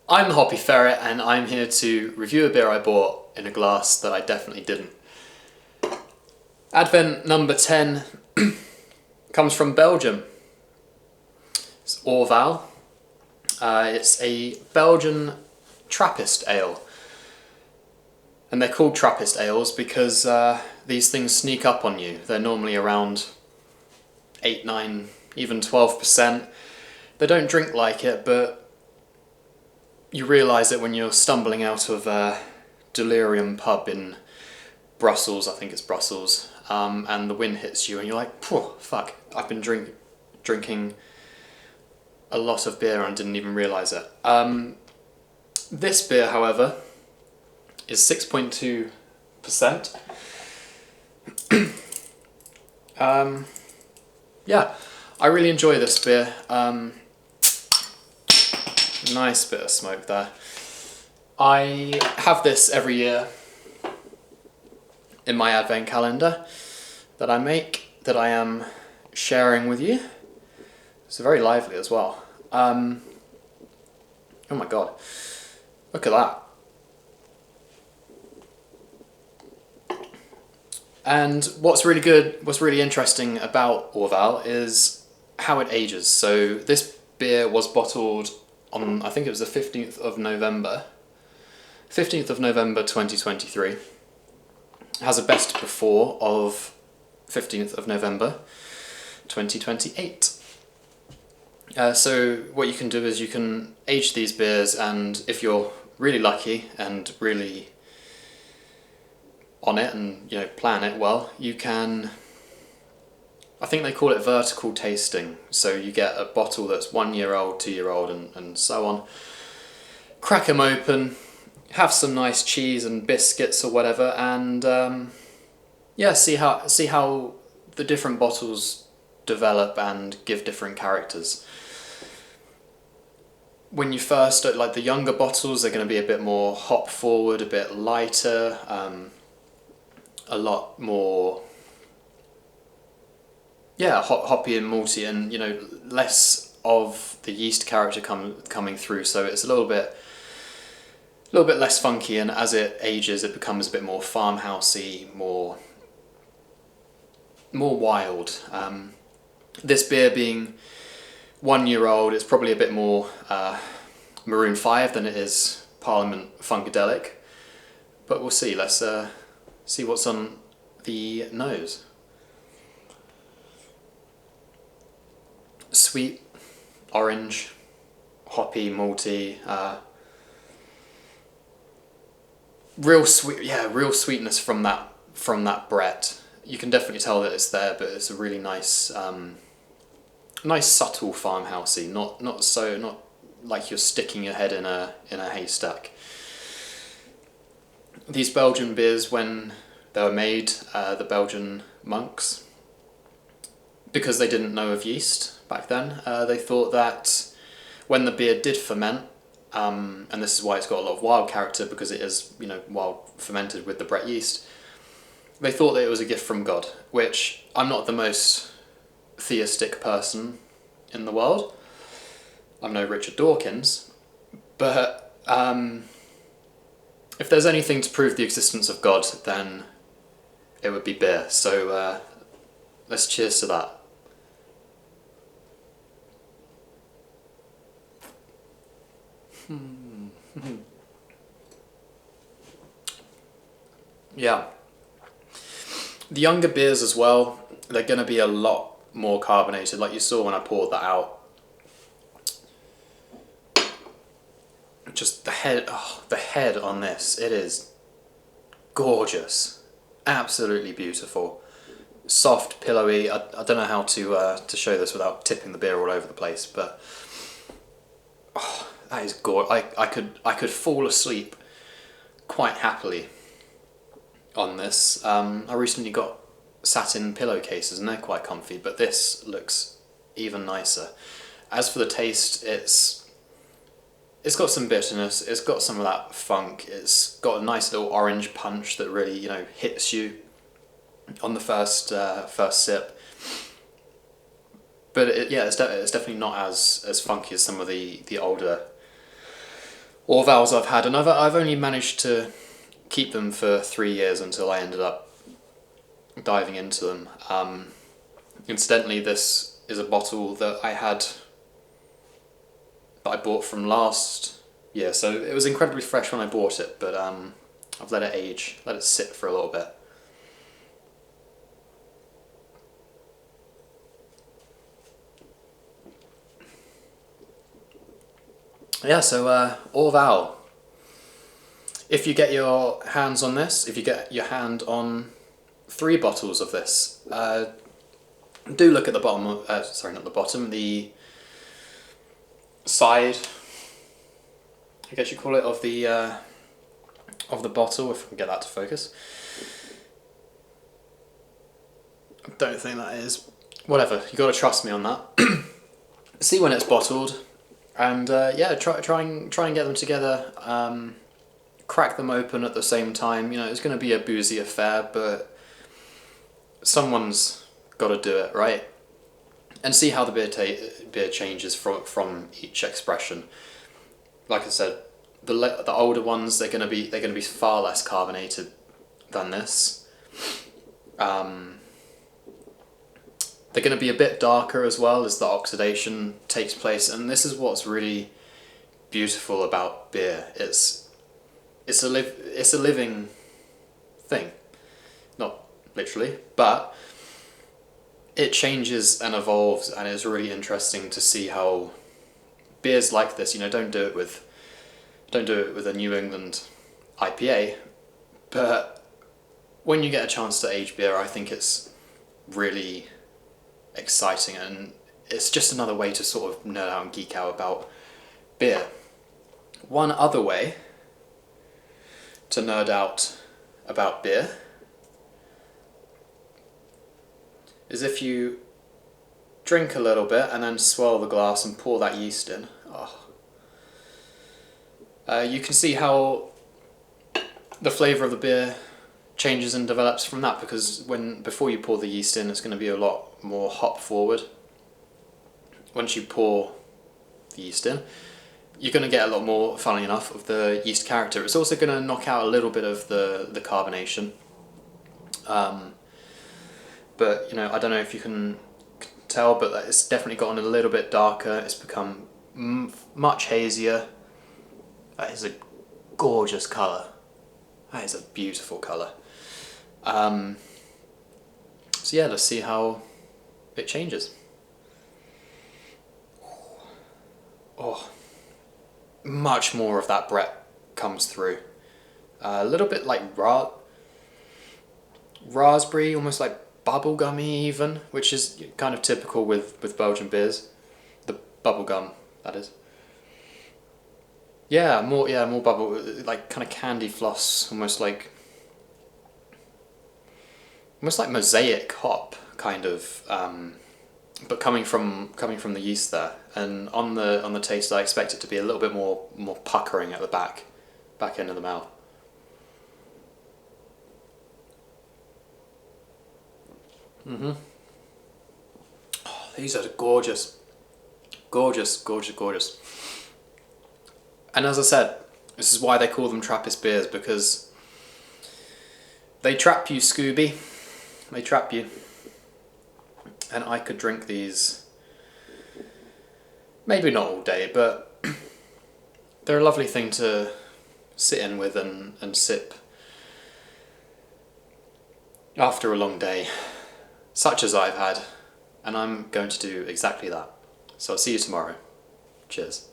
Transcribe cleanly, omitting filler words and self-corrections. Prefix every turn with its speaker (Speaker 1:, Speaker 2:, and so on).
Speaker 1: I'm the Hoppy Ferret and I'm here to review a beer I bought in a glass that I definitely didn't. Advent number 10 comes from Belgium. It's Orval. It's a Belgian Trappist ale. And they're called Trappist ales because these things sneak up on you. They're normally around 8, 9, even 12%. They don't drink like it, but you realise it when you're stumbling out of a delirium pub in Brussels, I think it's Brussels, and the wind hits you and you're like, fuck, I've been drinking a lot of beer and didn't even realise it. This beer, however, is 6.2%. Yeah, I really enjoy this beer. Nice bit of smoke there. I have this every year in my advent calendar that I make, that I am sharing with you. It's very lively as well. Oh my god, look at that. And what's really good, what's really interesting about Orval is how it ages. So this beer was bottled on, I think it was the 15th of November. 15th of November 2023. It has a best before of 15th of November 2028. So what you can do is you can age these beers, and if you're really lucky and really on it and plan it well, you can, I think they call it vertical tasting. So you get a bottle that's 1 year old, 2 year old, and so on. Crack them open, have some nice cheese and biscuits or whatever, and yeah, see how the different bottles develop and give different characters. When you first, like the younger bottles, they're going to be a bit more hop forward, a bit lighter, a lot more, yeah, hoppy and malty, and less of the yeast character coming through. So it's a little bit less funky, and as it ages, it becomes a bit more farmhousey, more wild. This beer being 1 year old, it's probably a bit more Maroon 5 than it is Parliament Funkadelic, but we'll see. Let's see what's on the nose. Sweet, orange, hoppy, malty, real sweet. Yeah, real sweetness from that Brett. You can definitely tell that it's there, but it's a really nice, nice subtle farmhousey. Not like you're sticking your head in a haystack. These Belgian beers, when they were made, the Belgian monks, because they didn't know of yeast back then, they thought that when the beer did ferment, and this is why it's got a lot of wild character, because it is, wild fermented with the Brett yeast, they thought that it was a gift from God, which I'm not the most theistic person in the world. I'm no Richard Dawkins, but if there's anything to prove the existence of God, then it would be beer. So let's cheers to that. Yeah. The younger beers as well, they're going to be a lot more carbonated, like you saw when I poured that out. Just the head on this, it is gorgeous, absolutely beautiful, soft, pillowy. I don't know how to show this without tipping the beer all over the place, but that is gorgeous. I could fall asleep quite happily on this. I recently got satin pillowcases and they're quite comfy, but this looks even nicer. As for the taste, it's got some bitterness, it's got some of that funk, it's got a nice little orange punch that really, hits you on the first sip. But it's definitely not as funky as some of the older Orvals I've had, and I've only managed to keep them for 3 years until I ended up diving into them. Incidentally, this is a bottle that I bought from last year, so it was incredibly fresh when I bought it, but I've let it age, let it sit for a little bit. Yeah, so Orval. If you get your hands on this, if you get your hand on 3 bottles of this, do look at the bottom, sorry, not the bottom, the side, I guess you call it, of the bottle, if I can get that to focus. I don't think that is. Whatever, you got to trust me on that. See when it's bottled, and yeah, try and get them together. Crack them open at the same time. You know, it's going to be a boozy affair, but someone's got to do it, right? And see how the beer changes from each expression. Like I said, the older ones, they're going to be far less carbonated than this. They're going to be a bit darker as well as the oxidation takes place, and this is what's really beautiful about beer. It's a living thing, not literally, but it changes and evolves, and it's really interesting to see how beers like this, you know, don't do it with a New England IPA, but when you get a chance to age beer, I think it's really exciting, and it's just another way to sort of nerd out and geek out about beer. One other way to nerd out about beer is if you drink a little bit and then swirl the glass and pour that yeast in. You can see how the flavour of the beer changes and develops from that, because before you pour the yeast in, it's going to be a lot more hop forward. Once you pour the yeast in, you're going to get a lot more, funnily enough, of the yeast character. It's also going to knock out a little bit of the carbonation. But, you know, I don't know if you can tell, but it's definitely gotten a little bit darker. It's become much hazier. That is a gorgeous colour. That is a beautiful colour. So yeah, let's see how it changes. Oh, much more of that Brett comes through. A little bit like raspberry, almost like bubblegummy even, which is kind of typical with Belgian beers. The bubblegum, that is. Yeah, more bubble, like kind of candy floss, almost like mosaic hop kind of, but coming from the yeast there, and on the taste, I expect it to be a little bit more puckering at the back end of the mouth. Oh, these are gorgeous, gorgeous, gorgeous, gorgeous. And as I said, this is why they call them Trappist beers, because they trap you, Scooby. They trap you. And I could drink these, maybe not all day, but they're a lovely thing to sit in with and sip after a long day, such as I've had. And I'm going to do exactly that. So I'll see you tomorrow. Cheers.